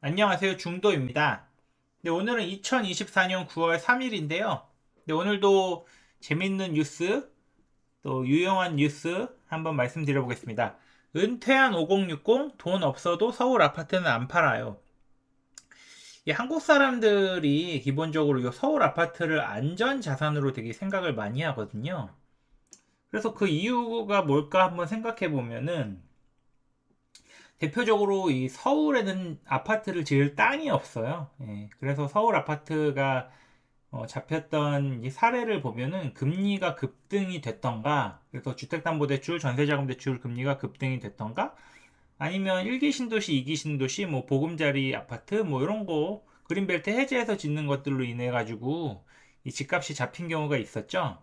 안녕하세요. 중도입니다. 네, 오늘은 2024년 9월 3일인데요. 네, 오늘도 재밌는 뉴스, 또 유용한 뉴스 한번 말씀드려 보겠습니다. 은퇴한 5060, 돈 없어도 서울 아파트는 안 팔아요. 이 한국 사람들이 기본적으로 이 서울 아파트를 안전 자산으로 되게 생각을 많이 하거든요. 그래서 그 이유가 뭘까 한번 생각해 보면은 대표적으로 이 서울에는 아파트를 지을 땅이 없어요. 예, 그래서 서울 아파트가 잡혔던 이 사례를 보면은 금리가 급등이 됐던가, 그래서 주택담보대출, 전세자금대출 금리가 급등이 됐던가, 아니면 1기 신도시, 2기 신도시, 뭐 보금자리 아파트, 뭐 이런 거 그린벨트 해제해서 짓는 것들로 인해 가지고 이 집값이 잡힌 경우가 있었죠.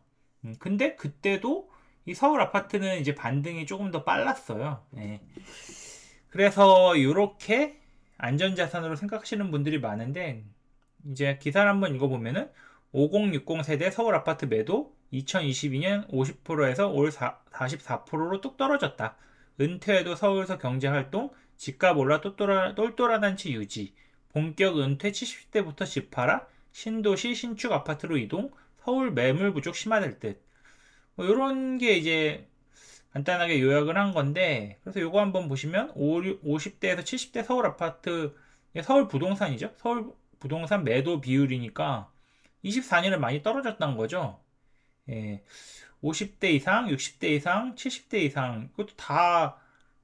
근데 그때도 이 서울 아파트는 이제 반등이 조금 더 빨랐어요. 예. 그래서 이렇게 안전자산으로 생각하시는 분들이 많은데, 이제 기사를 한번 읽어보면은 5060 세대 서울 아파트 매도 2022년 50%에서 올 44%로 뚝 떨어졌다. 은퇴에도 서울에서 경제활동, 집값 올라 똘똘한 한치 유지, 본격 은퇴 70대부터 집 팔아, 신도시 신축 아파트로 이동, 서울 매물 부족 심화될 듯. 뭐 이런 게 이제 간단하게 요약을 한 건데, 그래서 요거 한번 보시면 50대에서 70대 서울 아파트, 서울 부동산이죠. 서울 부동산 매도 비율이니까 24년에 많이 떨어졌다는 거죠. 예, 50대 이상, 60대 이상, 70대 이상, 이것도 다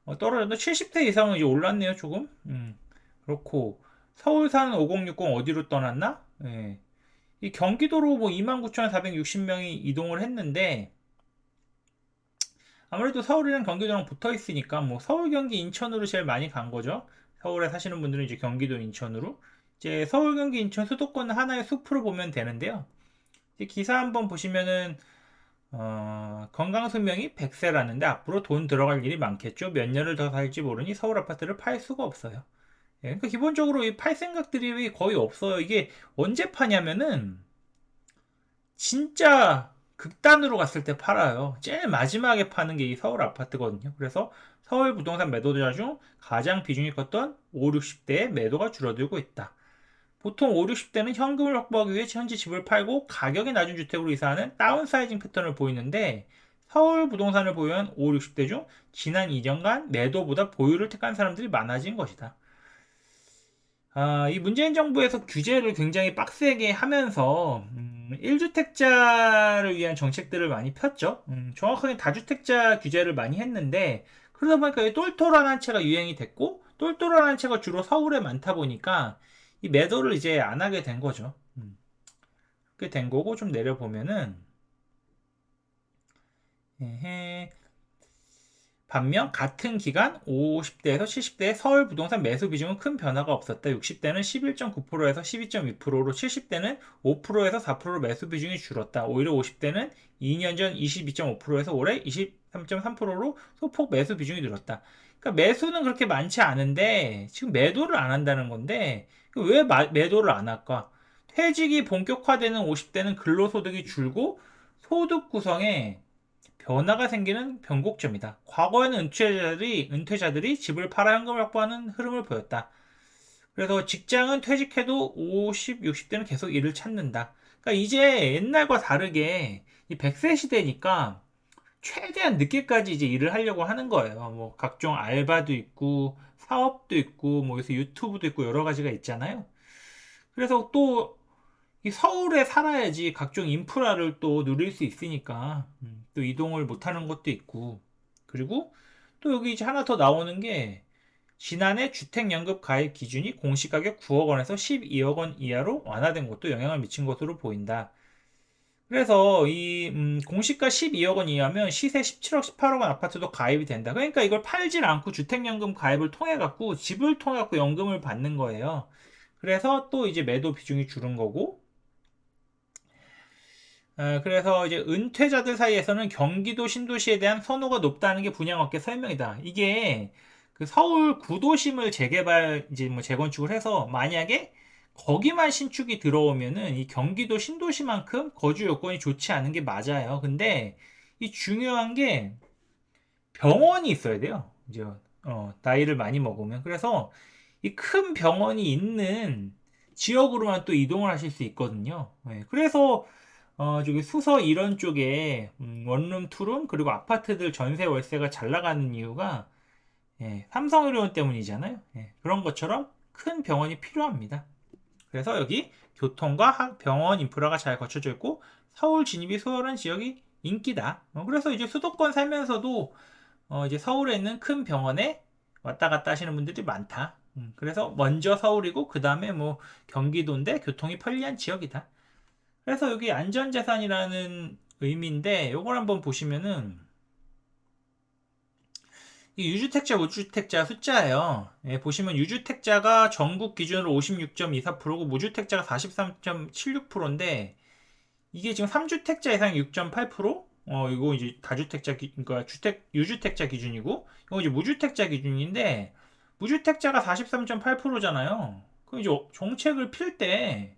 떨어졌는데 70대 이상은 이제 올랐네요, 조금. 그렇고 서울 사는 5060 어디로 떠났나? 예, 이 경기도로 뭐 29,460명이 이동을 했는데, 아무래도 서울이랑 경기도랑 붙어 있으니까 뭐 서울, 경기, 인천으로 제일 많이 간 거죠. 서울에 사시는 분들은 이제 경기도, 인천으로. 이제 서울, 경기, 인천 수도권은 하나의 숲으로 보면 되는데요. 이제 기사 한번 보시면은 건강수명이 100세라는데 앞으로 돈 들어갈 일이 많겠죠. 몇 년을 더 살지 모르니 서울 아파트를 팔 수가 없어요. 예, 그러니까 기본적으로 이 팔 생각들이 거의 없어요. 이게 언제 파냐면은 진짜 극단으로 갔을 때 팔아요. 제일 마지막에 파는 게 이 서울 아파트거든요. 그래서 서울 부동산 매도자 중 가장 비중이 컸던 5, 60대의 매도가 줄어들고 있다. 보통 5, 60대는 현금을 확보하기 위해 현재 집을 팔고 가격이 낮은 주택으로 이사하는 다운사이징 패턴을 보이는데, 서울 부동산을 보유한 5, 60대 중 지난 2년간 매도보다 보유를 택한 사람들이 많아진 것이다. 이 문재인 정부에서 규제를 굉장히 빡세게 하면서 1주택자를 위한 정책들을 많이 폈죠. 정확하게 다주택자 규제를 많이 했는데, 그러다 보니까 이 똘똘한 한 채가 유행이 됐고, 똘똘한 한 채가 주로 서울에 많다 보니까 이 매도를 이제 안 하게 된 거죠. 그렇게 된 거고, 좀 내려보면은 에헤, 반면 같은 기간 50대에서 70대의 서울 부동산 매수 비중은 큰 변화가 없었다. 60대는 11.9%에서 12.2%로, 70대는 5%에서 4%로 매수 비중이 줄었다. 오히려 50대는 2년 전 22.5%에서 올해 23.3%로 소폭 매수 비중이 늘었다. 그러니까 매수는 그렇게 많지 않은데 지금 매도를 안 한다는 건데, 왜 매도를 안 할까? 퇴직이 본격화되는 50대는 근로소득이 줄고 소득 구성에 변화가 생기는 변곡점이다. 과거에는 은퇴자들이 집을 팔아 현금을 확보하는 흐름을 보였다. 그래서 직장은 퇴직해도 50, 60대는 계속 일을 찾는다. 그러니까 이제 옛날과 다르게 이 100세 시대니까 최대한 늦게까지 이제 일을 하려고 하는 거예요. 뭐 각종 알바도 있고 사업도 있고 뭐 여기서 유튜브도 있고 여러 가지가 있잖아요. 그래서 또 이 서울에 살아야지 각종 인프라를 또 누릴 수 있으니까 또 이동을 못하는 것도 있고, 그리고 또 여기 이제 하나 더 나오는 게 지난해 주택연금 가입 기준이 공시가격 9억 원에서 12억 원 이하로 완화된 것도 영향을 미친 것으로 보인다. 그래서 이 공시가 12억 원 이하면 시세 17억, 18억 원 아파트도 가입이 된다. 그러니까 이걸 팔질 않고 주택연금 가입을 통해 갖고 집을 통해 갖고 연금을 받는 거예요. 그래서 또 이제 매도 비중이 줄은 거고, 그래서 이제 은퇴자들 사이에서는 경기도 신도시에 대한 선호가 높다는 게 분양업계 설명이다. 이게 그 서울 구도심을 재개발 이제 뭐 재건축을 해서 만약에 거기만 신축이 들어오면은 이 경기도 신도시만큼 거주 여건이 좋지 않은 게 맞아요. 근데 이 중요한 게 병원이 있어야 돼요. 이제 나이를 많이 먹으면. 그래서 이 큰 병원이 있는 지역으로만 또 이동을 하실 수 있거든요. 예, 그래서 저기 수서 이런 쪽에 원룸, 투룸 그리고 아파트들 전세 월세가 잘 나가는 이유가 예, 삼성의료원 때문이잖아요. 예, 그런 것처럼 큰 병원이 필요합니다. 그래서 여기 교통과 병원 인프라가 잘 갖춰져 있고 서울 진입이 수월한 지역이 인기다. 그래서 이제 수도권 살면서도 이제 서울에 있는 큰 병원에 왔다 갔다 하시는 분들이 많다. 그래서 먼저 서울이고 그 다음에 뭐 경기도인데 교통이 편리한 지역이다. 그래서 여기 안전자산이라는 의미인데 요걸 한번 보시면은 이 유주택자, 무주택자 숫자예요. 예, 보시면 유주택자가 전국 기준으로 56.24%고 무주택자가 43.76%인데 이게 지금 3주택자 이상 6.8%? 이거 이제 다주택자 그러니까 유주택자 기준이고 이거 이제 무주택자 기준인데 무주택자가 43.8%잖아요. 그럼 이제 정책을 필 때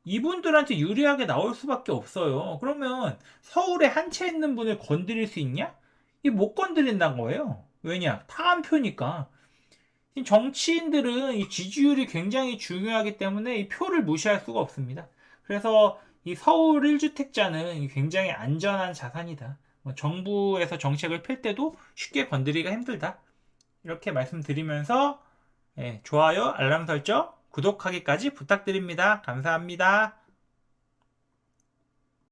이분들한테 유리하게 나올 수밖에 없어요. 그러면 서울에 한 채 있는 분을 건드릴 수 있냐? 이 못 건드린다는 거예요. 왜냐? 타한표니까. 정치인들은 이 지지율이 굉장히 중요하기 때문에 이 표를 무시할 수가 없습니다. 그래서 이 서울 1주택자는 굉장히 안전한 자산이다. 정부에서 정책을 펼 때도 쉽게 건드리기가 힘들다. 이렇게 말씀드리면서 예, 좋아요, 알람 설정, 구독하기까지 부탁드립니다. 감사합니다.